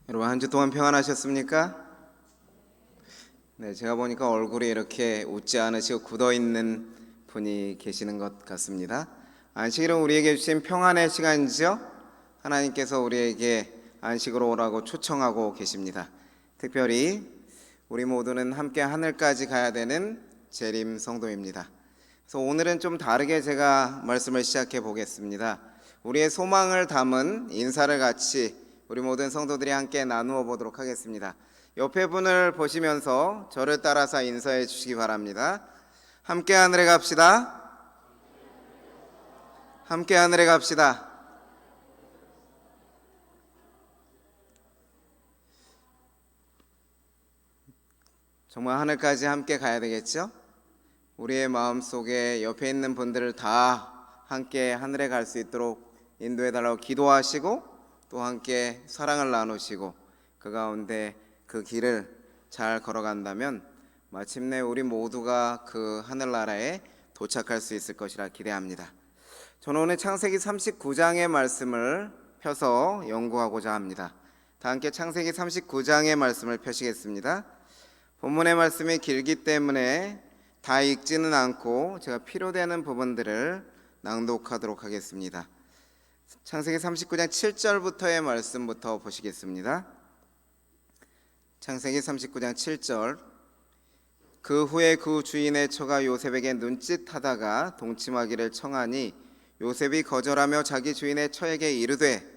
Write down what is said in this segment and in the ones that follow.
여러분 한 주 동안 평안하셨습니까? 네, 제가 보니까 얼굴이 이렇게 웃지 않으시고 굳어있는 분이 계시는 것 같습니다. 안식일은 우리에게 주신 평안의 시간이죠. 하나님께서 우리에게 안식으로 오라고 초청하고 계십니다. 특별히 우리 모두는 함께 하늘까지 가야 되는 재림 성도입니다. 그래서 오늘은 좀 다르게 제가 말씀을 시작해 보겠습니다. 우리의 소망을 담은 인사를 같이 우리 모든 성도들이 함께 나누어 보도록 하겠습니다. 옆에 분을 보시면서 저를 따라서 인사해 주시기 바랍니다. 함께 하늘에 갑시다. 함께 하늘에 갑시다. 정말 하늘까지 함께 가야 되겠죠? 우리의 마음속에 옆에 있는 분들을 다 함께 하늘에 갈 수 있도록 인도해 달라고 기도하시고 또 함께 사랑을 나누시고 그 가운데 그 길을 잘 걸어간다면 마침내 우리 모두가 그 하늘나라에 도착할 수 있을 것이라 기대합니다. 저는 오늘 창세기 39장의 말씀을 펴서 연구하고자 합니다. 다 함께 창세기 39장의 말씀을 펴시겠습니다. 본문의 말씀이 길기 때문에 다 읽지는 않고 제가 필요되는 부분들을 낭독하도록 하겠습니다. 창세기 39장 7절부터의 말씀부터 보시겠습니다. 창세기 39장 7절. 그 후에 그 주인의 처가 요셉에게 눈짓하다가 동침하기를 청하니 요셉이 거절하며 자기 주인의 처에게 이르되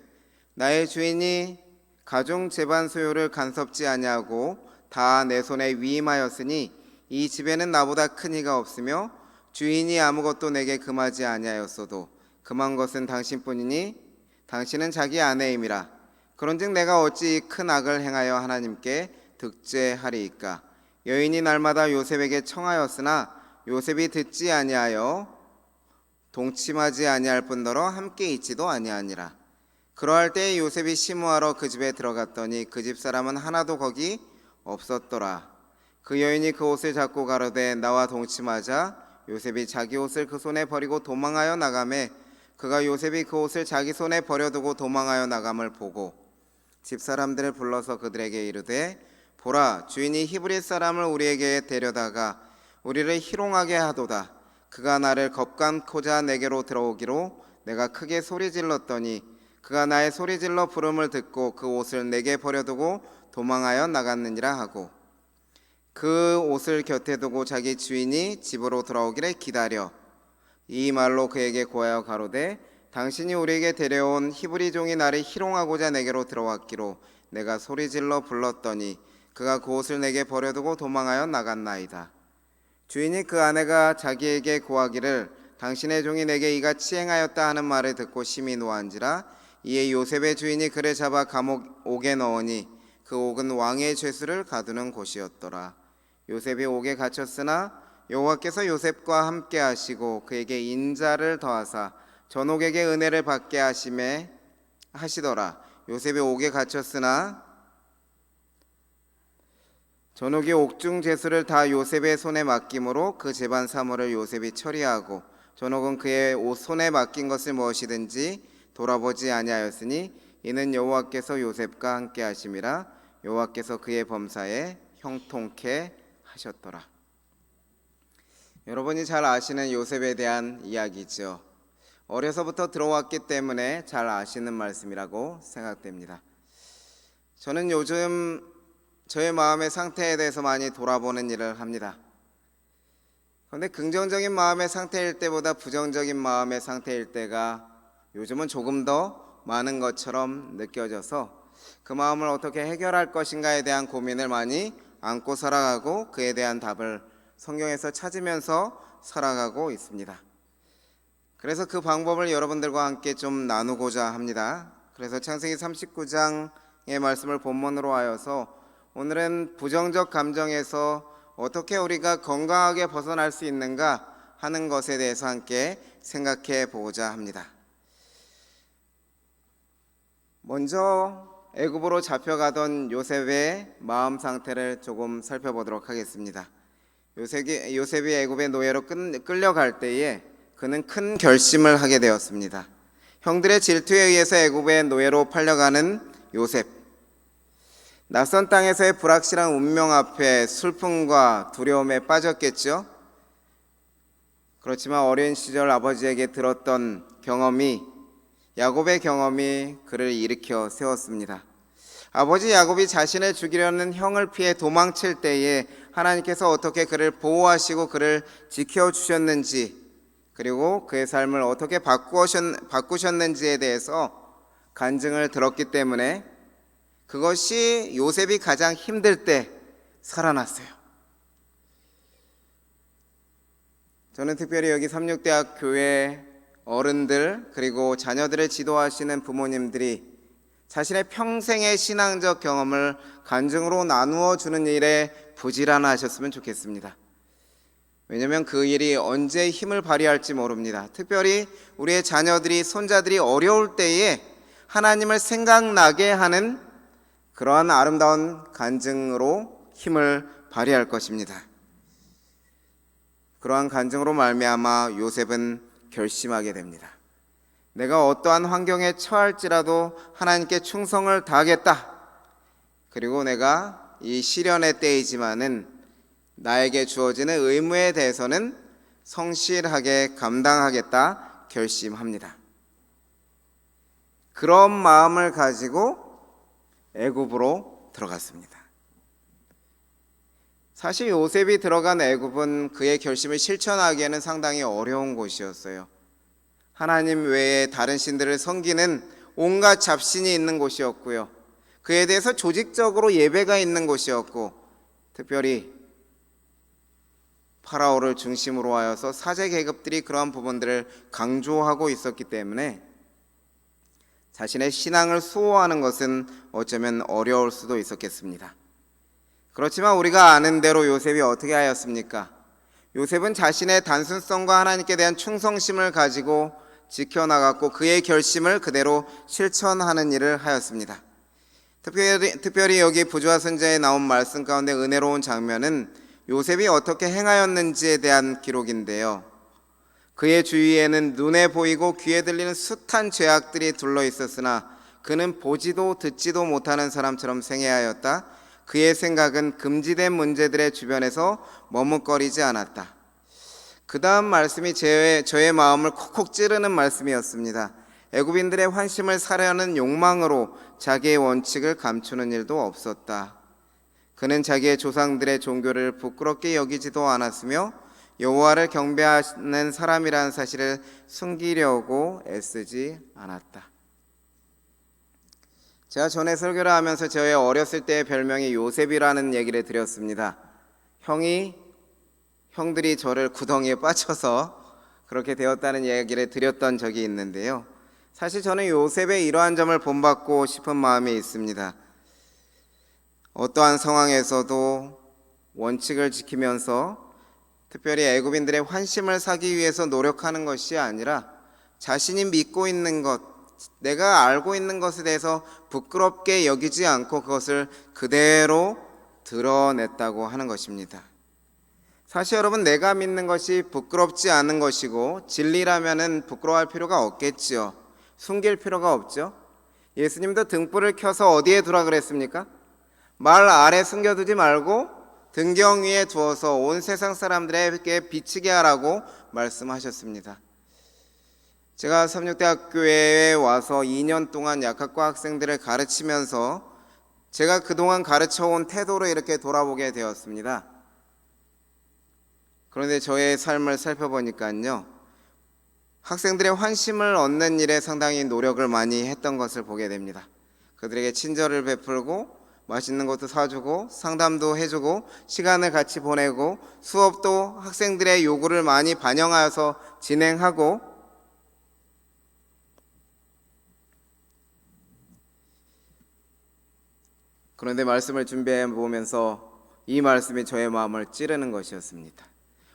나의 주인이 가중 재반 소요를 간섭지 아니하고 다 내 손에 위임하였으니 이 집에는 나보다 큰 이가 없으며 주인이 아무것도 내게 금하지 아니하였어도 금한 것은 당신뿐이니 당신은 자기 아내임이라. 그런즉 내가 어찌 큰 악을 행하여 하나님께 득죄하리이까. 여인이 날마다 요셉에게 청하였으나 요셉이 듣지 아니하여 동침하지 아니할 뿐더러 함께 있지도 아니하니라. 그러할 때에 요셉이 시무하러 그 집에 들어갔더니 그 집 사람은 하나도 거기 없었더라. 그 여인이 그 옷을 잡고 가로되 나와 동침하자. 요셉이 자기 옷을 그 손에 버리고 도망하여 나가매 그가 요셉이 그 옷을 자기 손에 버려두고 도망하여 나감을 보고 집사람들을 불러서 그들에게 이르되 보라, 주인이 히브리 사람을 우리에게 데려다가 우리를 희롱하게 하도다. 그가 나를 겁간코자 내게로 들어오기로 내가 크게 소리질렀더니 그가 나의 소리질러 부름을 듣고 그 옷을 내게 버려두고 도망하여 나갔느니라 하고 그 옷을 곁에 두고 자기 주인이 집으로 돌아오기를 기다려 이 말로 그에게 고하여 가로되 당신이 우리에게 데려온 히브리 종이 나를 희롱하고자 내게로 들어왔기로 내가 소리질러 불렀더니 그가 그 옷을 내게 버려두고 도망하여 나갔나이다. 주인이 그 아내가 자기에게 고하기를 당신의 종이 내게 이같이 행하였다 하는 말을 듣고 심히 노한지라. 이에 요셉의 주인이 그를 잡아 감옥옥에 넣으니 그 옥은 왕의 죄수를 가두는 곳이었더라. 요셉이 옥에 갇혔으나 여호와께서 요셉과 함께 하시고 그에게 인자를 더하사 전옥에게 은혜를 받게 하시더라. 요셉이 옥에 gat혔으나 전옥의 옥중 죄수를 다 요셉의 손에 맡김으로 그 재반 사물을 요셉이 처리하고 전옥은 그의 손에 맡긴 것을 무엇이든지 돌아보지 아니하였으니 이는 여호와께서 요셉과 함께 하심이라. 여호와께서 그의 범사에 형통케 하셨더라. 여러분이 잘 아시는 요셉에 대한 이야기죠. 어려서부터 들어왔기 때문에 잘 아시는 말씀이라고 생각됩니다. 저는 요즘 저의 마음의 상태에 대해서 많이 돌아보는 일을 합니다. 그런데 긍정적인 마음의 상태일 때보다 부정적인 마음의 상태일 때가 요즘은 조금 더 많은 것처럼 느껴져서 그 마음을 어떻게 해결할 것인가에 대한 고민을 많이 안고 살아가고 그에 대한 답을 성경에서 찾으면서 살아가고 있습니다. 그래서 그 방법을 여러분들과 함께 좀 나누고자 합니다. 그래서 창세기 39장의 말씀을 본문으로 하여서 오늘은 부정적 감정에서 어떻게 우리가 건강하게 벗어날 수 있는가 하는 것에 대해서 함께 생각해 보고자 합니다. 먼저 애굽으로 잡혀가던 요셉의 마음 상태를 조금 살펴보도록 하겠습니다. 요셉이 애굽의 노예로 끌려갈 때에 그는 큰 결심을 하게 되었습니다. 형들의 질투에 의해서 애굽의 노예로 팔려가는 요셉. 낯선 땅에서의 불확실한 운명 앞에 슬픔과 두려움에 빠졌겠죠. 그렇지만 어린 시절 아버지에게 들었던 경험이, 야곱의 경험이 그를 일으켜 세웠습니다. 아버지 야곱이 자신을 죽이려는 형을 피해 도망칠 때에 하나님께서 어떻게 그를 보호하시고 그를 지켜주셨는지, 그리고 그의 삶을 어떻게 바꾸셨는지에 대해서 간증을 들었기 때문에 그것이 요셉이 가장 힘들 때 살아났어요. 저는 특별히 여기 삼육대학 교회 어른들, 그리고 자녀들을 지도하시는 부모님들이 자신의 평생의 신앙적 경험을 간증으로 나누어 주는 일에 부지런하셨으면 좋겠습니다. 왜냐하면 그 일이 언제 힘을 발휘할지 모릅니다. 특별히 우리의 자녀들이, 손자들이 어려울 때에 하나님을 생각나게 하는 그러한 아름다운 간증으로 힘을 발휘할 것입니다. 그러한 간증으로 말미암아 요셉은 결심하게 됩니다. 내가 어떠한 환경에 처할지라도 하나님께 충성을 다하겠다. 그리고 내가 이 시련의 때이지만은 나에게 주어지는 의무에 대해서는 성실하게 감당하겠다 결심합니다. 그런 마음을 가지고 애굽으로 들어갔습니다. 사실 요셉이 들어간 애굽은 그의 결심을 실천하기에는 상당히 어려운 곳이었어요. 하나님 외에 다른 신들을 섬기는 온갖 잡신이 있는 곳이었고요. 그에 대해서 조직적으로 예배가 있는 곳이었고, 특별히 파라오를 중심으로 하여서 사제 계급들이 그러한 부분들을 강조하고 있었기 때문에 자신의 신앙을 수호하는 것은 어쩌면 어려울 수도 있었겠습니다. 그렇지만 우리가 아는 대로 요셉이 어떻게 하였습니까? 요셉은 자신의 단순성과 하나님께 대한 충성심을 가지고 지켜나갔고 그의 결심을 그대로 실천하는 일을 하였습니다. 특별히 여기 부조화 선지자에 나온 말씀 가운데 은혜로운 장면은 요셉이 어떻게 행하였는지에 대한 기록인데요. 그의 주위에는 눈에 보이고 귀에 들리는 숱한 죄악들이 둘러 있었으나 그는 보지도 듣지도 못하는 사람처럼 생애하였다. 그의 생각은 금지된 문제들의 주변에서 머뭇거리지 않았다. 그 다음 말씀이 저의 마음을 콕콕 찌르는 말씀이었습니다. 애굽인들의 환심을 사려는 욕망으로 자기의 원칙을 감추는 일도 없었다. 그는 자기의 조상들의 종교를 부끄럽게 여기지도 않았으며 여호와를 경배하는 사람이라는 사실을 숨기려고 애쓰지 않았다. 제가 전에 설교를 하면서 저의 어렸을 때의 별명이 요셉이라는 얘기를 드렸습니다. 형들이 저를 구덩이에 빠쳐서 그렇게 되었다는 얘기를 드렸던 적이 있는데요. 사실 저는 요셉의 이러한 점을 본받고 싶은 마음이 있습니다. 어떠한 상황에서도 원칙을 지키면서 특별히 애굽인들의 환심을 사기 위해서 노력하는 것이 아니라 자신이 믿고 있는 것, 내가 알고 있는 것에 대해서 부끄럽게 여기지 않고 그것을 그대로 드러냈다고 하는 것입니다. 사실 여러분, 내가 믿는 것이 부끄럽지 않은 것이고 진리라면은 부끄러워할 필요가 없겠죠. 숨길 필요가 없죠. 예수님도 등불을 켜서 어디에 두라 그랬습니까? 말 아래 숨겨두지 말고 등경 위에 두어서 온 세상 사람들에게 비치게 하라고 말씀하셨습니다. 제가 삼육대학교에 와서 2년 동안 약학과 학생들을 가르치면서 제가 그동안 가르쳐온 태도를 이렇게 돌아보게 되었습니다. 그런데 저의 삶을 살펴보니까요, 학생들의 환심을 얻는 일에 상당히 노력을 많이 했던 것을 보게 됩니다. 그들에게 친절을 베풀고 맛있는 것도 사주고 상담도 해주고 시간을 같이 보내고 수업도 학생들의 요구를 많이 반영하여서 진행하고, 그런데 말씀을 준비해 보면서 이 말씀이 저의 마음을 찌르는 것이었습니다.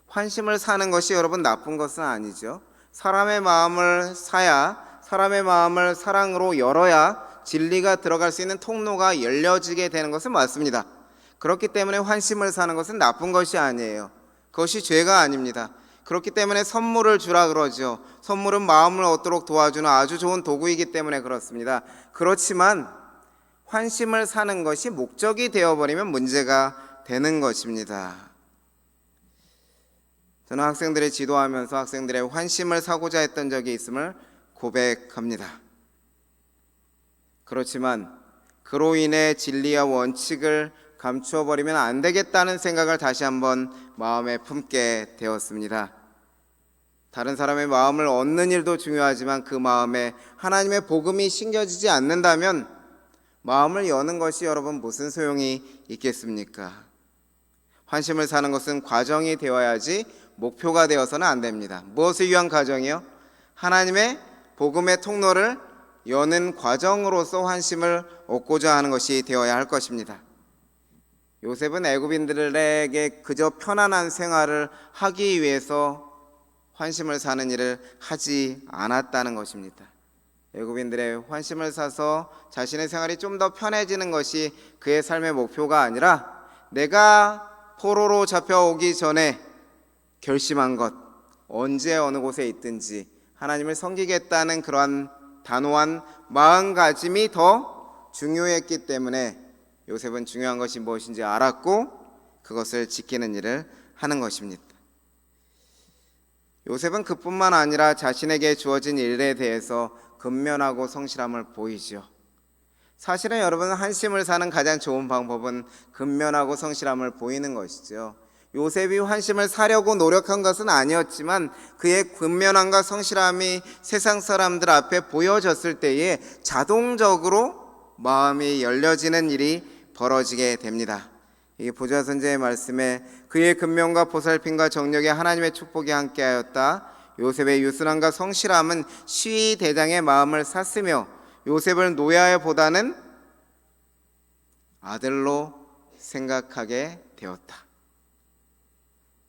환심을 사는 것이 여러분 나쁜 것은 아니죠. 사람의 마음을 사야, 사람의 마음을 사랑으로 열어야 진리가 들어갈 수 있는 통로가 열려지게 되는 것은 맞습니다. 그렇기 때문에 환심을 사는 것은 나쁜 것이 아니에요. 그것이 죄가 아닙니다. 그렇기 때문에 선물을 주라 그러죠. 선물은 마음을 얻도록 도와주는 아주 좋은 도구이기 때문에 그렇습니다. 그렇지만 환심을 사는 것이 목적이 되어버리면 문제가 되는 것입니다. 저는 학생들을 지도하면서 학생들의 환심을 사고자 했던 적이 있음을 고백합니다. 그렇지만 그로 인해 진리와 원칙을 감추어 버리면 안 되겠다는 생각을 다시 한번 마음에 품게 되었습니다. 다른 사람의 마음을 얻는 일도 중요하지만 그 마음에 하나님의 복음이 심겨지지 않는다면 마음을 여는 것이 여러분 무슨 소용이 있겠습니까? 환심을 사는 것은 과정이 되어야지 목표가 되어서는 안 됩니다. 무엇을 위한 과정이요? 하나님의 복음의 통로를 여는 과정으로서 환심을 얻고자 하는 것이 되어야 할 것입니다. 요셉은 애굽인들에게 그저 편안한 생활을 하기 위해서 환심을 사는 일을 하지 않았다는 것입니다. 애굽인들의 환심을 사서 자신의 생활이 좀 더 편해지는 것이 그의 삶의 목표가 아니라 내가 포로로 잡혀오기 전에 결심한 것, 언제 어느 곳에 있든지 하나님을 섬기겠다는 그러한 단호한 마음가짐이 더 중요했기 때문에 요셉은 중요한 것이 무엇인지 알았고 그것을 지키는 일을 하는 것입니다. 요셉은 그뿐만 아니라 자신에게 주어진 일에 대해서 근면하고 성실함을 보이죠. 사실은 여러분, 환심을 사는 가장 좋은 방법은 근면하고 성실함을 보이는 것이죠. 요셉이 환심을 사려고 노력한 것은 아니었지만 그의 근면함과 성실함이 세상 사람들 앞에 보여졌을 때에 자동적으로 마음이 열려지는 일이 벌어지게 됩니다. 이 보좌 선지자의 말씀에 그의 근면과 보살핌과 정력에 하나님의 축복이 함께하였다. 요셉의 유순함과 성실함은 시위 대장의 마음을 샀으며 요셉을 노예보다는 아들로 생각하게 되었다.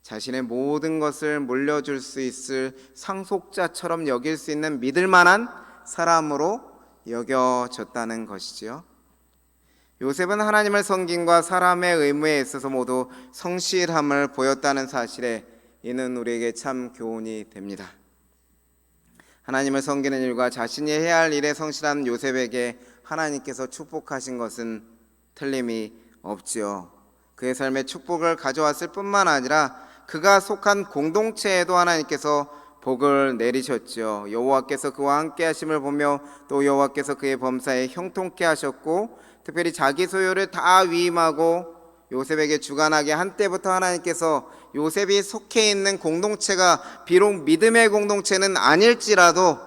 자신의 모든 것을 물려줄 수 있을 상속자처럼 여길 수 있는 믿을 만한 사람으로 여겨졌다는 것이지요. 요셉은 하나님을 섬김과 사람의 의무에 있어서 모두 성실함을 보였다는 사실에 이는 우리에게 참 교훈이 됩니다. 하나님을 섬기는 일과 자신이 해야 할 일에 성실한 요셉에게 하나님께서 축복하신 것은 틀림이 없지요. 그의 삶에 축복을 가져왔을 뿐만 아니라 그가 속한 공동체에도 하나님께서 복을 내리셨죠. 여호와께서 그와 함께 하심을 보며 또 여호와께서 그의 범사에 형통케 하셨고 특별히 자기 소유를 다 위임하고 요셉에게 주관하게 한 때부터 하나님께서 요셉이 속해 있는 공동체가 비록 믿음의 공동체는 아닐지라도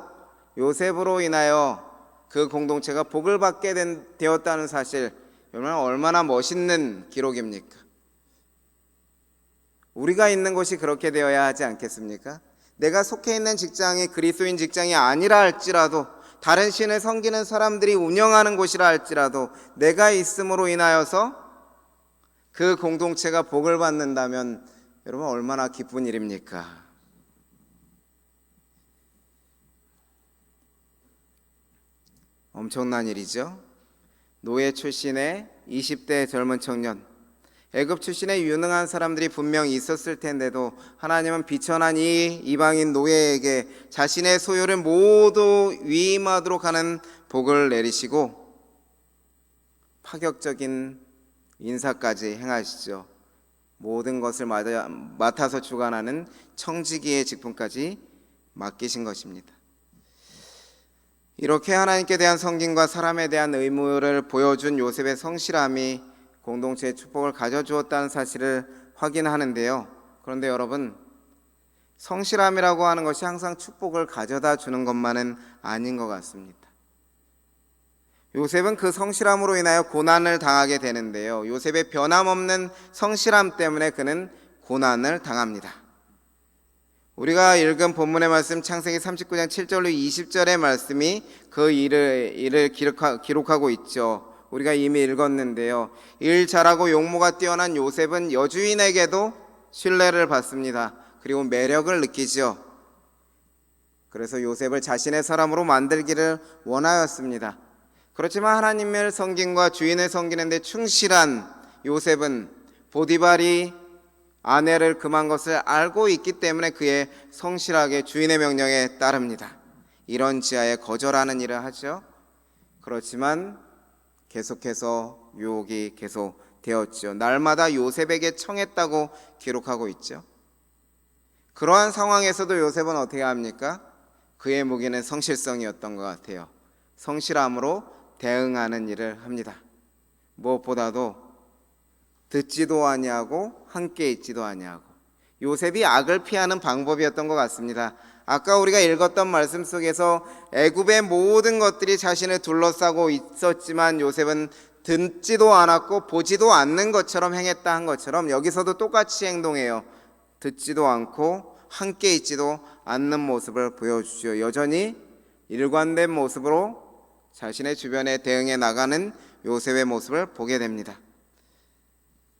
요셉으로 인하여 그 공동체가 복을 받게 되었다는 사실, 얼마나 멋있는 기록입니까? 우리가 있는 곳이 그렇게 되어야 하지 않겠습니까? 내가 속해 있는 직장이 그리스도인 직장이 아니라 할지라도 다른 신을 섬기는 사람들이 운영하는 곳이라 할지라도 내가 있음으로 인하여서 그 공동체가 복을 받는다면 여러분 얼마나 기쁜 일입니까? 엄청난 일이죠. 노예 출신의 20대 젊은 청년, 애굽 출신의 유능한 사람들이 분명 있었을 텐데도 하나님은 비천한 이 이방인 노예에게 자신의 소유를 모두 위임하도록 하는 복을 내리시고 파격적인 인사까지 행하시죠. 모든 것을 맡아서 주관하는 청지기의 직분까지 맡기신 것입니다. 이렇게 하나님께 대한 섬김과 사람에 대한 의무를 보여준 요셉의 성실함이 공동체의 축복을 가져주었다는 사실을 확인하는데요. 그런데 여러분, 성실함이라고 하는 것이 항상 축복을 가져다 주는 것만은 아닌 것 같습니다. 요셉은 그 성실함으로 인하여 고난을 당하게 되는데요. 요셉의 변함없는 성실함 때문에 그는 고난을 당합니다. 우리가 읽은 본문의 말씀 창세기 39장 7절로 20절의 말씀이 그 일을 기록하고 있죠. 우리가 이미 읽었는데요. 일 잘하고 용모가 뛰어난 요셉은 여주인에게도 신뢰를 받습니다. 그리고 매력을 느끼죠. 그래서 요셉을 자신의 사람으로 만들기를 원하였습니다. 그렇지만 하나님을 섬김과 주인을 섬기는 데 충실한 요셉은 보디발이 아내를 금한 것을 알고 있기 때문에 그의 성실하게 주인의 명령에 따릅니다. 이런 지하에 거절하는 일을 하죠. 그렇지만 계속해서 유혹이 계속되었죠. 날마다 요셉에게 청했다고 기록하고 있죠. 그러한 상황에서도 요셉은 어떻게 합니까? 그의 무기는 성실성이었던 것 같아요. 성실함으로 대응하는 일을 합니다. 무엇보다도 듣지도 아니하고 함께 있지도 아니하고, 요셉이 악을 피하는 방법이었던 것 같습니다. 아까 우리가 읽었던 말씀 속에서 애굽의 모든 것들이 자신을 둘러싸고 있었지만 요셉은 듣지도 않았고 보지도 않는 것처럼 행했다 한 것처럼 여기서도 똑같이 행동해요. 듣지도 않고 함께 있지도 않는 모습을 보여주죠. 여전히 일관된 모습으로 자신의 주변에 대응해 나가는 요셉의 모습을 보게 됩니다.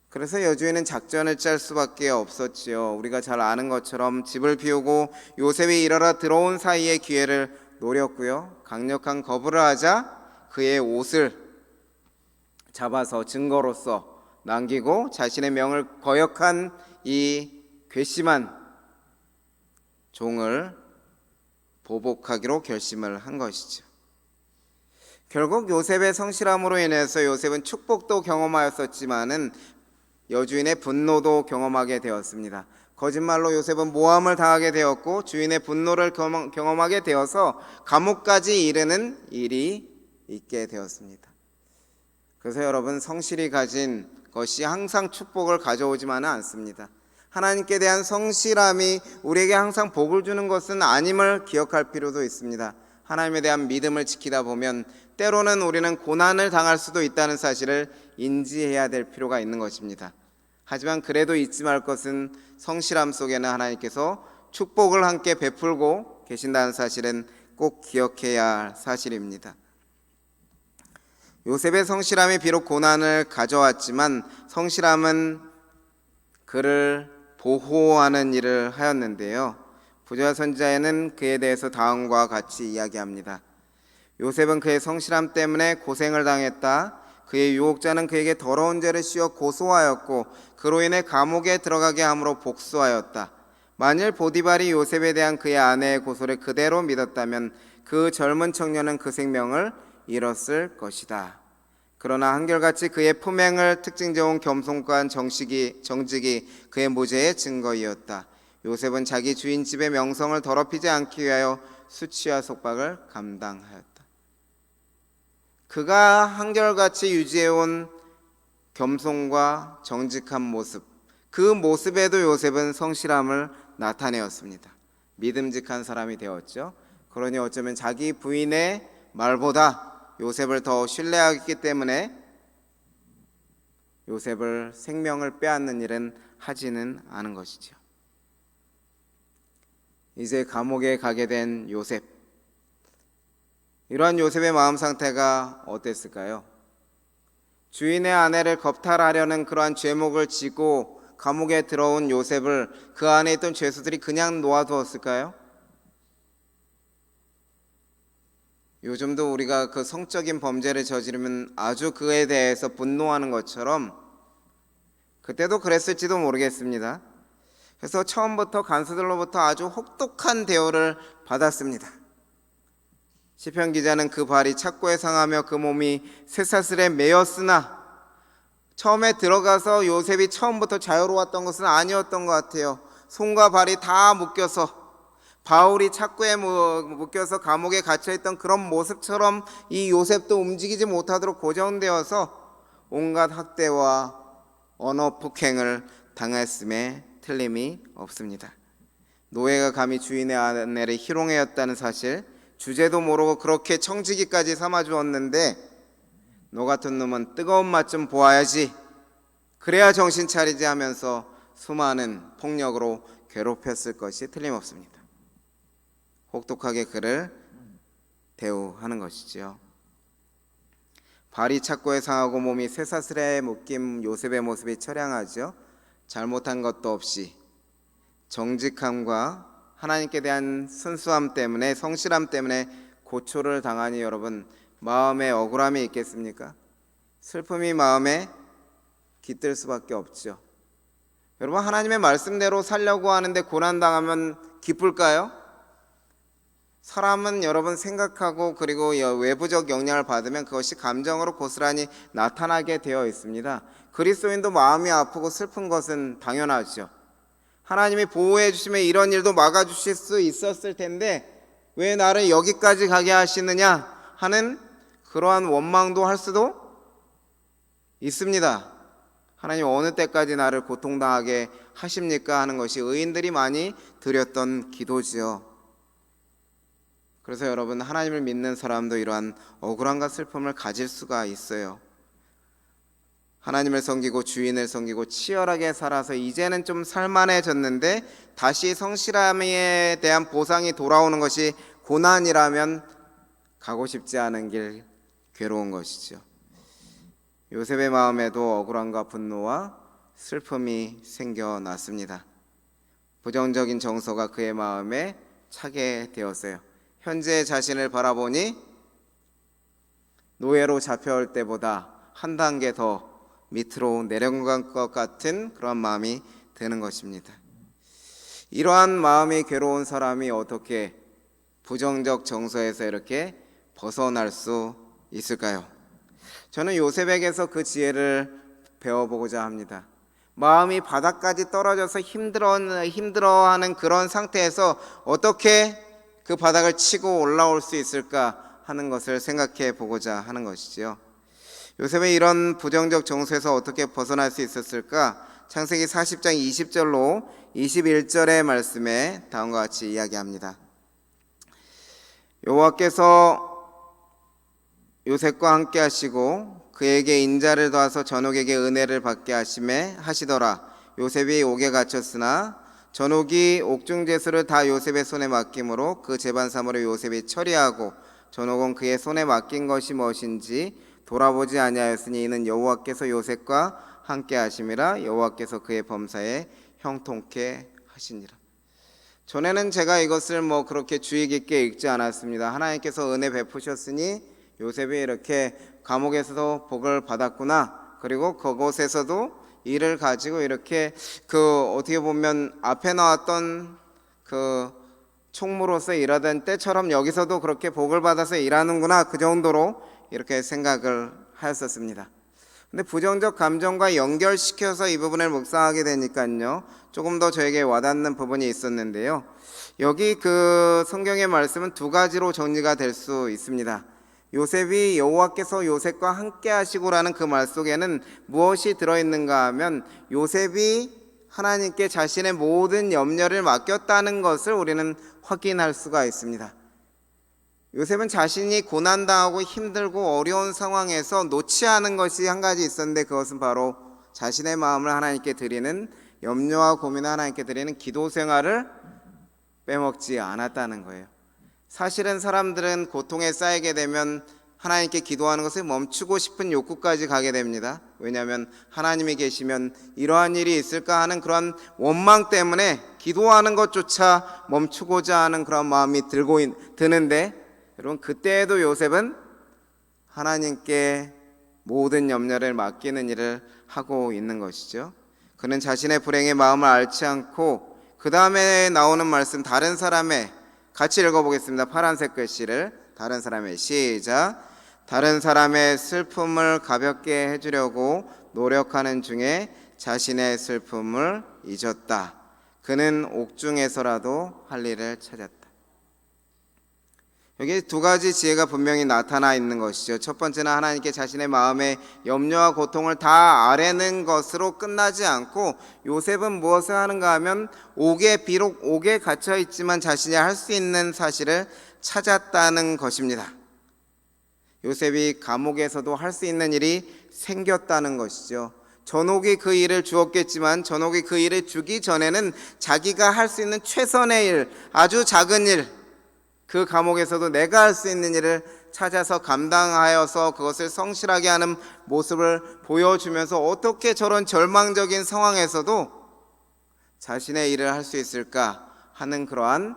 그래서 여주인은 작전을 짤 수밖에 없었지요. 우리가 잘 아는 것처럼 집을 비우고 요셉이 일하러 들어온 사이에 기회를 노렸고요. 강력한 거부를 하자 그의 옷을 잡아서 증거로서 남기고 자신의 명을 거역한 이 괘씸한 종을 보복하기로 결심을 한 것이죠. 결국 요셉의 성실함으로 인해서 요셉은 축복도 경험하였었지만은 여주인의 분노도 경험하게 되었습니다. 거짓말로 요셉은 모함을 당하게 되었고 주인의 분노를 경험하게 되어서 감옥까지 이르는 일이 있게 되었습니다. 그래서 여러분, 성실이 가진 것이 항상 축복을 가져오지만은 않습니다. 하나님께 대한 성실함이 우리에게 항상 복을 주는 것은 아님을 기억할 필요도 있습니다. 하나님에 대한 믿음을 지키다 보면 때로는 우리는 고난을 당할 수도 있다는 사실을 인지해야 될 필요가 있는 것입니다. 하지만 그래도 잊지 말 것은 성실함 속에는 하나님께서 축복을 함께 베풀고 계신다는 사실은 꼭 기억해야 할 사실입니다. 요셉의 성실함이 비록 고난을 가져왔지만 성실함은 그를 보호하는 일을 하였는데요. 부자 선지자에는 그에 대해서 다음과 같이 이야기합니다. 요셉은 그의 성실함 때문에 고생을 당했다. 그의 유혹자는 그에게 더러운 죄를 씌워 고소하였고 그로 인해 감옥에 들어가게 함으로 복수하였다. 만일 보디발이 요셉에 대한 그의 아내의 고소를 그대로 믿었다면 그 젊은 청년은 그 생명을 잃었을 것이다. 그러나 한결같이 그의 품행을 특징져온 겸손과 정직이 그의 무죄의 증거이었다. 요셉은 자기 주인 집의 명성을 더럽히지 않기 위하여 수치와 속박을 감당하였다. 그가 한결같이 유지해온 겸손과 정직한 모습, 그 모습에도 요셉은 성실함을 나타내었습니다. 믿음직한 사람이 되었죠. 그러니 어쩌면 자기 부인의 말보다 요셉을 더 신뢰하기 때문에 요셉을 생명을 빼앗는 일은 하지는 않은 것이죠. 이제 감옥에 가게 된 요셉, 이러한 요셉의 마음 상태가 어땠을까요? 주인의 아내를 겁탈하려는 그러한 죄목을 지고 감옥에 들어온 요셉을 그 안에 있던 죄수들이 그냥 놓아두었을까요? 요즘도 우리가 그 성적인 범죄를 저지르면 아주 그에 대해서 분노하는 것처럼 그때도 그랬을지도 모르겠습니다. 그래서 처음부터 간수들로부터 아주 혹독한 대우를 받았습니다. 시편 기자는 그 발이 착고에 상하며 그 몸이 쇠사슬에 매였으나, 처음에 들어가서 요셉이 처음부터 자유로웠던 것은 아니었던 것 같아요. 손과 발이 다 묶여서, 바울이 착고에 묶여서 감옥에 갇혀있던 그런 모습처럼 이 요셉도 움직이지 못하도록 고정되어서 온갖 학대와 언어 폭행을 당했음에 틀림이 없습니다. 노예가 감히 주인의 아내를 희롱하였다는 사실, 주제도 모르고 그렇게 청지기까지 삼아주었는데 너 같은 놈은 뜨거운 맛 좀 보아야지, 그래야 정신 차리지 하면서 수많은 폭력으로 괴롭혔을 것이 틀림없습니다. 혹독하게 그를 대우하는 것이지요. 발이 착고에 상하고 몸이 쇠사슬에 묶인 요셉의 모습이 처량하죠. 잘못한 것도 없이 정직함과 하나님께 대한 순수함 때문에, 성실함 때문에 고초를 당하니 여러분, 마음에 억울함이 있겠습니까? 슬픔이 마음에 깃들 수밖에 없죠. 여러분, 하나님의 말씀대로 살려고 하는데 고난당하면 기쁠까요? 사람은 여러분 생각하고 그리고 외부적 영향을 받으면 그것이 감정으로 고스란히 나타나게 되어 있습니다. 그리스도인도 마음이 아프고 슬픈 것은 당연하죠. 하나님이 보호해 주시면 이런 일도 막아주실 수 있었을 텐데 왜 나를 여기까지 가게 하시느냐 하는 그러한 원망도 할 수도 있습니다. 하나님 어느 때까지 나를 고통당하게 하십니까 하는 것이 의인들이 많이 드렸던 기도지요. 그래서 여러분, 하나님을 믿는 사람도 이러한 억울함과 슬픔을 가질 수가 있어요. 하나님을 섬기고 주인을 섬기고 치열하게 살아서 이제는 좀 살만해졌는데 다시 성실함에 대한 보상이 돌아오는 것이 고난이라면 가고 싶지 않은 길, 괴로운 것이죠. 요셉의 마음에도 억울함과 분노와 슬픔이 생겨났습니다. 부정적인 정서가 그의 마음에 차게 되었어요. 현재 자신을 바라보니 노예로 잡혀올 때보다 한 단계 더 밑으로 내려간 것 같은 그런 마음이 드는 것입니다. 이러한 마음이 괴로운 사람이 어떻게 부정적 정서에서 이렇게 벗어날 수 있을까요? 저는 요셉에게서 그 지혜를 배워보고자 합니다. 마음이 바닥까지 떨어져서 힘들어하는 그런 상태에서 어떻게 그 바닥을 치고 올라올 수 있을까 하는 것을 생각해 보고자 하는 것이지요. 요셉의 이런 부정적 정서에서 어떻게 벗어날 수 있었을까? 창세기 40장 20절로 21절의 말씀에 다음과 같이 이야기합니다. 여호와께서 요셉과 함께 하시고 그에게 인자를 더하사 전옥에게 은혜를 받게 하시더라. 요셉이 옥에 갇혔으나 전옥이 옥중제수를 다 요셉의 손에 맡김으로 그 재반사물을 요셉이 처리하고 전옥은 그의 손에 맡긴 것이 무엇인지 돌아보지 아니하였으니 이는 여호와께서 요셉과 함께 하심이라. 여호와께서 그의 범사에 형통케 하시니라. 전에는 제가 이것을 그렇게 주의 깊게 읽지 않았습니다. 하나님께서 은혜 베푸셨으니 요셉이 이렇게 감옥에서도 복을 받았구나. 그리고 그곳에서도 일을 가지고 이렇게 어떻게 보면 앞에 나왔던 총무로서 일하던 때처럼 여기서도 그렇게 복을 받아서 일하는구나, 그 정도로 이렇게 생각을 하였었습니다. 근데 부정적 감정과 연결시켜서 이 부분을 묵상하게 되니까요, 조금 더 저에게 와닿는 부분이 있었는데요. 여기 성경의 말씀은 두 가지로 정리가 될 수 있습니다. 요셉이 여호와께서 요셉과 함께 하시고라는 그 말 속에는 무엇이 들어있는가 하면 요셉이 하나님께 자신의 모든 염려를 맡겼다는 것을 우리는 확인할 수가 있습니다. 요셉은 자신이 고난당하고 힘들고 어려운 상황에서 놓지 않은 것이 한 가지 있었는데 그것은 바로 자신의 마음을 하나님께 드리는, 염려와 고민을 하나님께 드리는 기도 생활을 빼먹지 않았다는 거예요. 사실은 사람들은 고통에 쌓이게 되면 하나님께 기도하는 것을 멈추고 싶은 욕구까지 가게 됩니다. 왜냐하면 하나님이 계시면 이러한 일이 있을까 하는 그런 원망 때문에 기도하는 것조차 멈추고자 하는 그런 마음이 드는데, 여러분, 그때에도 요셉은 하나님께 모든 염려를 맡기는 일을 하고 있는 것이죠. 그는 자신의 불행의 마음을 앓지 않고 그 다음에 나오는 말씀, 다른 사람의, 같이 읽어보겠습니다. 파란색 글씨를 다른 사람의, 시작. 다른 사람의 슬픔을 가볍게 해주려고 노력하는 중에 자신의 슬픔을 잊었다. 그는 옥중에서라도 할 일을 찾았다. 여기 두 가지 지혜가 분명히 나타나 있는 것이죠. 첫 번째는 하나님께 자신의 마음의 염려와 고통을 다 아뢰는 것으로 끝나지 않고 요셉은 무엇을 하는가 하면 비록 옥에 갇혀 있지만 자신이 할 수 있는 사실을 찾았다는 것입니다. 요셉이 감옥에서도 할 수 있는 일이 생겼다는 것이죠. 전옥이 그 일을 주었겠지만 전옥이 그 일을 주기 전에는 자기가 할 수 있는 최선의 일, 아주 작은 일, 그 감옥에서도 내가 할 수 있는 일을 찾아서 감당하여서 그것을 성실하게 하는 모습을 보여주면서 어떻게 저런 절망적인 상황에서도 자신의 일을 할 수 있을까 하는 그러한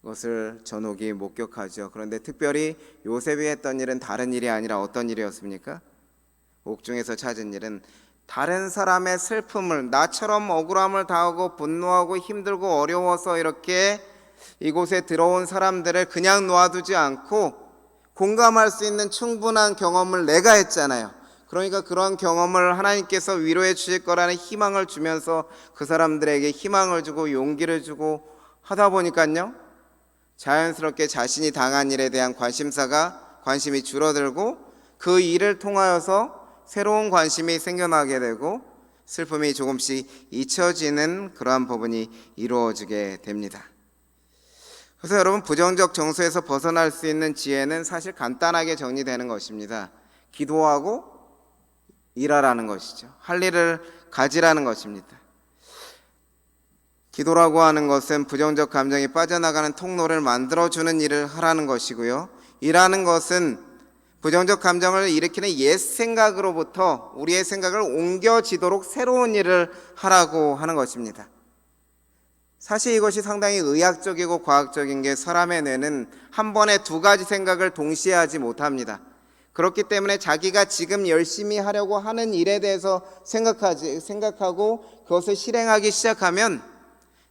것을 전옥이 목격하죠. 그런데 특별히 요셉이 했던 일은 다른 일이 아니라 어떤 일이었습니까? 옥중에서 찾은 일은 다른 사람의 슬픔을, 나처럼 억울함을 당하고 분노하고 힘들고 어려워서 이렇게 이곳에 들어온 사람들을 그냥 놓아두지 않고 공감할 수 있는 충분한 경험을 내가 했잖아요. 그러니까 그런 경험을 하나님께서 위로해 주실 거라는 희망을 주면서 그 사람들에게 희망을 주고 용기를 주고 하다 보니까요, 자연스럽게 자신이 당한 일에 대한 관심이 줄어들고 그 일을 통하여서 새로운 관심이 생겨나게 되고 슬픔이 조금씩 잊혀지는 그러한 부분이 이루어지게 됩니다. 그래서 여러분, 부정적 정서에서 벗어날 수 있는 지혜는 사실 간단하게 정리되는 것입니다. 기도하고 일하라는 것이죠. 할 일을 가지라는 것입니다. 기도라고 하는 것은 부정적 감정이 빠져나가는 통로를 만들어주는 일을 하라는 것이고요. 일하는 것은 부정적 감정을 일으키는 옛 생각으로부터 우리의 생각을 옮겨지도록 새로운 일을 하라고 하는 것입니다. 사실 이것이 상당히 의학적이고 과학적인 게 사람의 뇌는 한 번에 두 가지 생각을 동시에 하지 못합니다. 그렇기 때문에 자기가 지금 열심히 하려고 하는 일에 대해서 생각하고 그것을 실행하기 시작하면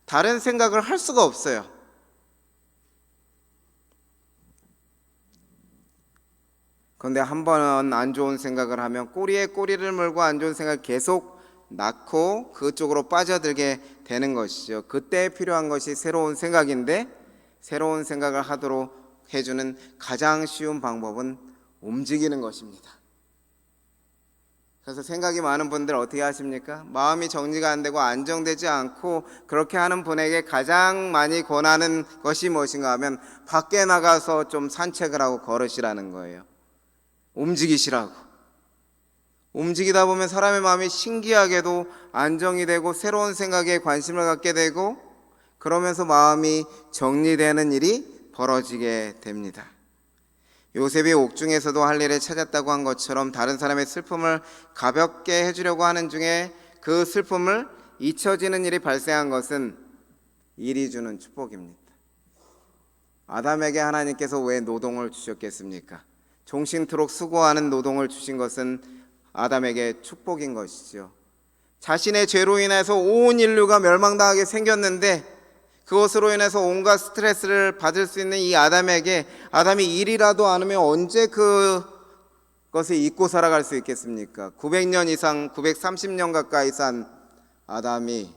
다른 생각을 할 수가 없어요. 그런데 한 번 안 좋은 생각을 하면 꼬리에 꼬리를 물고 안 좋은 생각을 계속 낳고 그쪽으로 빠져들게 되는 것이죠. 그때 필요한 것이 새로운 생각인데, 새로운 생각을 하도록 해주는 가장 쉬운 방법은 움직이는 것입니다. 그래서 생각이 많은 분들 어떻게 하십니까? 마음이 정리가 안 되고 안정되지 않고 그렇게 하는 분에게 가장 많이 권하는 것이 무엇인가 하면 밖에 나가서 좀 산책을 하고 걸으시라는 거예요. 움직이시라고. 움직이다 보면 사람의 마음이 신기하게도 안정이 되고 새로운 생각에 관심을 갖게 되고 그러면서 마음이 정리되는 일이 벌어지게 됩니다. 요셉이 옥중에서도 할 일을 찾았다고 한 것처럼 다른 사람의 슬픔을 가볍게 해주려고 하는 중에 그 슬픔을 잊혀지는 일이 발생한 것은 일이 주는 축복입니다. 아담에게 하나님께서 왜 노동을 주셨겠습니까? 종신토록 수고하는 노동을 주신 것은 아담에게 축복인 것이죠. 자신의 죄로 인해서 온 인류가 멸망당하게 생겼는데 그것으로 인해서 온갖 스트레스를 받을 수 있는 이 아담에게 아담이 일이라도 안 하면 언제 그것을 잊고 살아갈 수 있겠습니까? 900년 이상 930년 가까이 산 아담이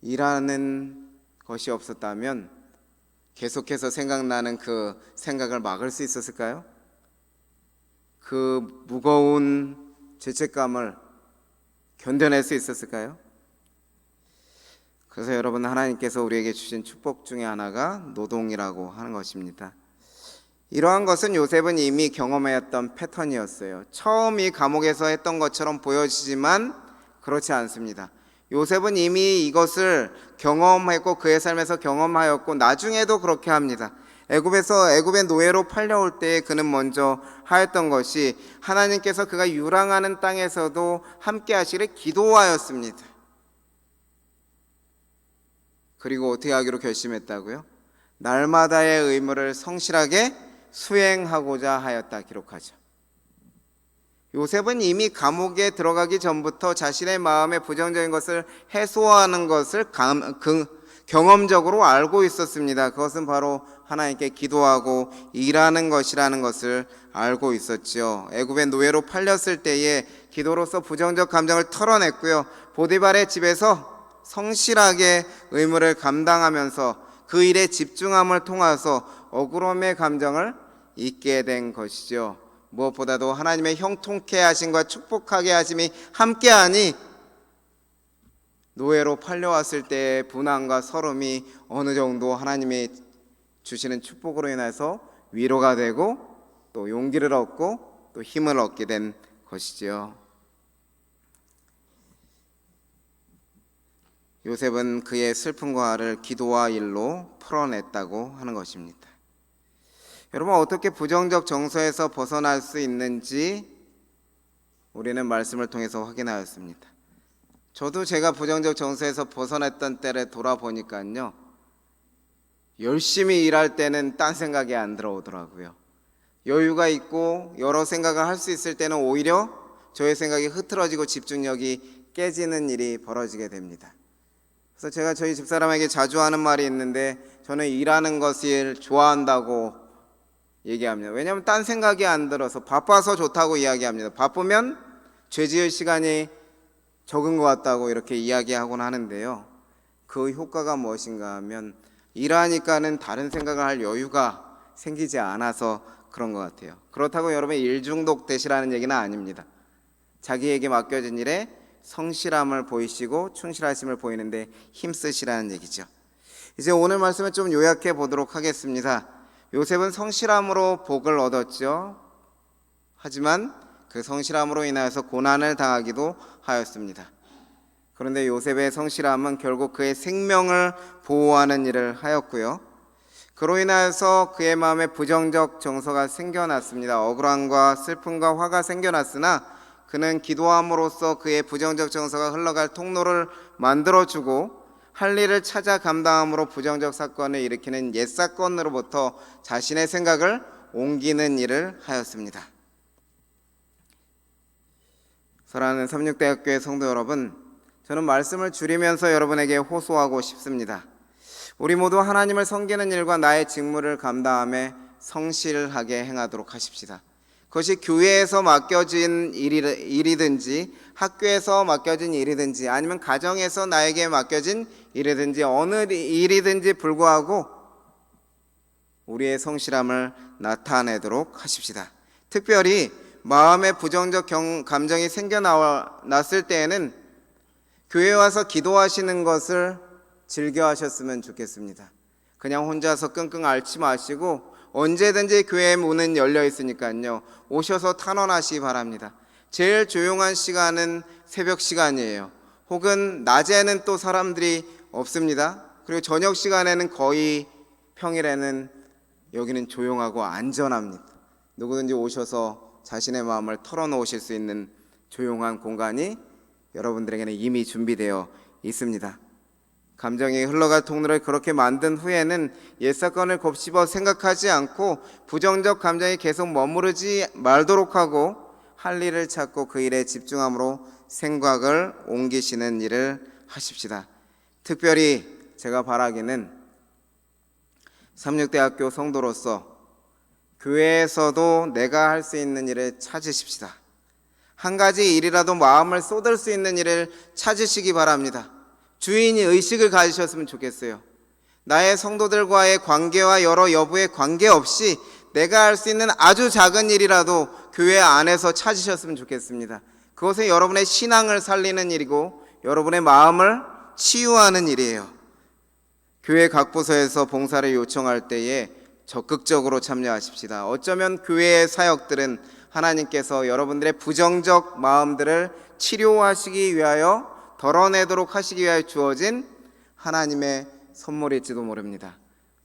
일하는 것이 없었다면 계속해서 생각나는 그 생각을 막을 수 있었을까요? 그 무거운 죄책감을 견뎌낼 수 있었을까요? 그래서 여러분, 하나님께서 우리에게 주신 축복 중에 하나가 노동이라고 하는 것입니다. 이러한 것은 요셉은 이미 경험했던 패턴이었어요. 처음 이 감옥에서 했던 것처럼 보여지지만 그렇지 않습니다. 요셉은 이미 이것을 경험했고 그의 삶에서 경험하였고 나중에도 그렇게 합니다. 애굽의 노예로 팔려올 때 그는 먼저 하였던 것이 하나님께서 그가 유랑하는 땅에서도 함께 하시기를 기도하였습니다. 그리고 어떻게 하기로 결심했다고요? 날마다의 의무를 성실하게 수행하고자 하였다 기록하죠. 요셉은 이미 감옥에 들어가기 전부터 자신의 마음의 부정적인 것을 해소하는 것을 경험적으로 알고 있었습니다. 그것은 바로 하나님께 기도하고 일하는 것이라는 것을 알고 있었죠. 애굽의 노예로 팔렸을 때에 기도로서 부정적 감정을 털어냈고요. 보디발의 집에서 성실하게 의무를 감당하면서 그 일에 집중함을 통해서 억울함의 감정을 잊게 된 것이죠. 무엇보다도 하나님의 형통케 하심과 축복하게 하심이 함께하니 노예로 팔려왔을 때의 분함과 서름이 어느 정도 하나님이 주시는 축복으로 인해서 위로가 되고 또 용기를 얻고 또 힘을 얻게 된 것이지요. 요셉은 그의 슬픔과 화를 기도와 일로 풀어냈다고 하는 것입니다. 여러분, 어떻게 부정적 정서에서 벗어날 수 있는지 우리는 말씀을 통해서 확인하였습니다. 저도 제가 부정적 정서에서 벗어났던 때를 돌아보니까요, 열심히 일할 때는 딴 생각이 안 들어오더라고요. 여유가 있고 여러 생각을 할 수 있을 때는 오히려 저의 생각이 흐트러지고 집중력이 깨지는 일이 벌어지게 됩니다. 그래서 제가 저희 집사람에게 자주 하는 말이 있는데, 저는 일하는 것을 좋아한다고 얘기합니다. 왜냐하면 딴 생각이 안 들어서, 바빠서 좋다고 이야기합니다. 바쁘면 죄 지을 시간이 적은 것 같다고 이렇게 이야기하곤 하는데요, 그 효과가 무엇인가 하면 일하니까는 다른 생각을 할 여유가 생기지 않아서 그런 것 같아요. 그렇다고 여러분이 일 중독 되시라는 얘기는 아닙니다. 자기에게 맡겨진 일에 성실함을 보이시고 충실하심을 보이는데 힘쓰시라는 얘기죠. 이제 오늘 말씀을 좀 요약해 보도록 하겠습니다. 요셉은 성실함으로 복을 얻었죠. 하지만 그 성실함으로 인하여서 고난을 당하기도 하였습니다. 그런데 요셉의 성실함은 결국 그의 생명을 보호하는 일을 하였고요, 그로 인하여서 그의 마음에 부정적 정서가 생겨났습니다. 억울함과 슬픔과 화가 생겨났으나 그는 기도함으로써 그의 부정적 정서가 흘러갈 통로를 만들어주고, 할 일을 찾아 감당함으로 부정적 사건을 일으키는 옛 사건으로부터 자신의 생각을 옮기는 일을 하였습니다. 사랑하는 삼육대학교의 성도 여러분, 저는 말씀을 줄이면서 여러분에게 호소하고 싶습니다. 우리 모두 하나님을 섬기는 일과 나의 직무를 감당함에 성실하게 행하도록 하십시다. 그것이 교회에서 맡겨진 일이든지, 학교에서 맡겨진 일이든지, 아니면 가정에서 나에게 맡겨진 일이든지, 어느 일이든지 불구하고 우리의 성실함을 나타내도록 하십시다. 특별히 마음에 부정적 감정이 생겨났을 때에는 교회에 와서 기도하시는 것을 즐겨 하셨으면 좋겠습니다. 그냥 혼자서 끙끙 앓지 마시고 언제든지 교회 문은 열려 있으니까요, 오셔서 탄원하시기 바랍니다. 제일 조용한 시간은 새벽 시간이에요. 혹은 낮에는 또 사람들이 없습니다. 그리고 저녁 시간에는 거의, 평일에는 여기는 조용하고 안전합니다. 누구든지 오셔서 자신의 마음을 털어놓으실 수 있는 조용한 공간이 여러분들에게는 이미 준비되어 있습니다. 감정이 흘러갈 통로를 그렇게 만든 후에는 옛 사건을 곱씹어 생각하지 않고 부정적 감정이 계속 머무르지 말도록 하고, 할 일을 찾고 그 일에 집중함으로 생각을 옮기시는 일을 하십시다. 특별히 제가 바라기는 삼육대학교 성도로서 교회에서도 내가 할 수 있는 일을 찾으십시다. 한 가지 일이라도 마음을 쏟을 수 있는 일을 찾으시기 바랍니다. 주인이 의식을 가지셨으면 좋겠어요. 나의 성도들과의 관계와 여러 여부에 관계없이 내가 할 수 있는 아주 작은 일이라도 교회 안에서 찾으셨으면 좋겠습니다. 그것은 여러분의 신앙을 살리는 일이고 여러분의 마음을 치유하는 일이에요. 교회 각 부서에서 봉사를 요청할 때에 적극적으로 참여하십시다. 어쩌면 교회의 사역들은 하나님께서 여러분들의 부정적 마음들을 치료하시기 위하여, 덜어내도록 하시기 위하여 주어진 하나님의 선물일지도 모릅니다.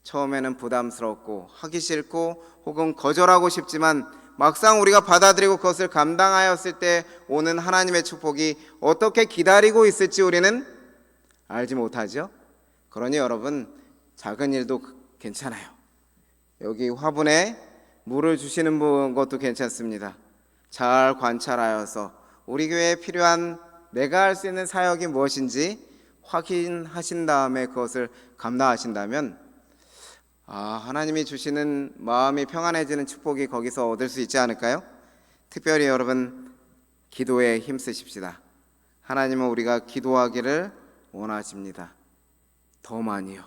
처음에는 부담스럽고 하기 싫고 혹은 거절하고 싶지만 막상 우리가 받아들이고 그것을 감당하였을 때 오는 하나님의 축복이 어떻게 기다리고 있을지 우리는 알지 못하죠. 그러니 여러분, 작은 일도 괜찮아요. 여기 화분에 물을 주시는 것도 괜찮습니다. 잘 관찰하여서 우리 교회에 필요한 내가 할 수 있는 사역이 무엇인지 확인하신 다음에 그것을 감당하신다면 하나님이 주시는 마음이 평안해지는 축복이 거기서 얻을 수 있지 않을까요? 특별히 여러분, 기도에 힘쓰십시다. 하나님은 우리가 기도하기를 원하십니다. 더 많이요,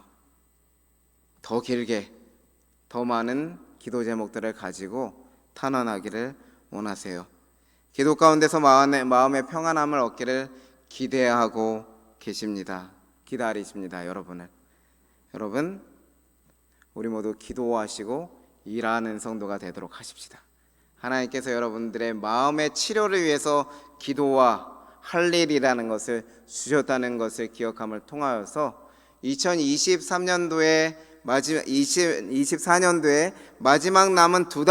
더 길게, 더 많은 기도 제목들을 가지고 탄원하기를 원하세요. 기도 가운데서 마음의 평안함을 얻기를 기대하고 계십니다. 기다리십니다. 여러분, 우리 모두 기도하시고 일하는 성도가 되도록 하십시다. 하나님께서 여러분들의 마음의 치료를 위해서 기도와 할 일이라는 것을 주셨다는 것을 기억함을 통하여서 2024년도에 마지막 남은 두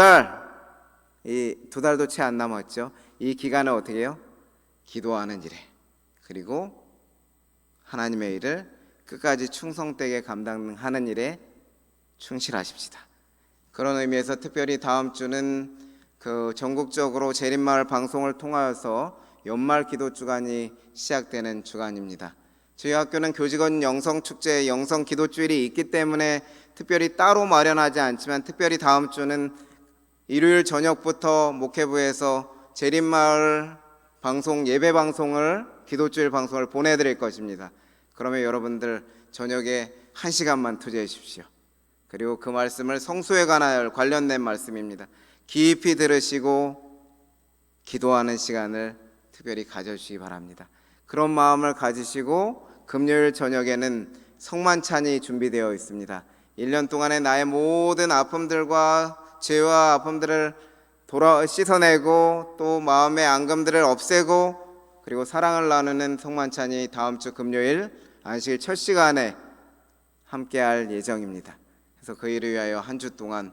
달도 채 안 남았죠. 이 기간을 어떻게 해요? 기도하는 일에, 그리고 하나님의 일을 끝까지 충성되게 감당하는 일에 충실하십시다. 그런 의미에서 특별히 다음 주는 그 전국적으로 재림마을 방송을 통하여서 연말 기도 주간이 시작되는 주간입니다. 저희 학교는 교직원 영성축제, 영성기도주일이 있기 때문에 특별히 따로 마련하지 않지만 특별히 다음 주는 일요일 저녁부터 목회부에서 재림마을 방송, 예배 방송을, 기도주일 방송을 보내드릴 것입니다. 그러면 여러분들 저녁에 1시간만 투자해 주십시오. 그리고 그 말씀을 성수에 관련된 말씀입니다. 깊이 들으시고 기도하는 시간을 특별히 가져주시기 바랍니다. 그런 마음을 가지시고 금요일 저녁에는 성만찬이 준비되어 있습니다. 1년 동안의 나의 모든 아픔들과 죄와 아픔들을 씻어내고 또 마음의 앙금들을 없애고 그리고 사랑을 나누는 성만찬이 다음 주 금요일 안식일 첫 시간에 함께할 예정입니다. 그래서 그 일을 위하여 한 주 동안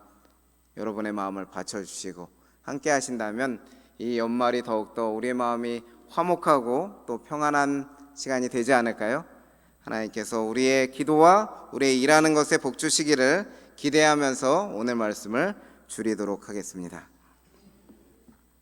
여러분의 마음을 바쳐주시고 함께 하신다면 이 연말이 더욱더 우리의 마음이 화목하고 또 평안한 시간이 되지 않을까요? 하나님께서 우리의 기도와 우리의 일하는 것에 복 주시기를 기대하면서 오늘 말씀을 줄이도록 하겠습니다.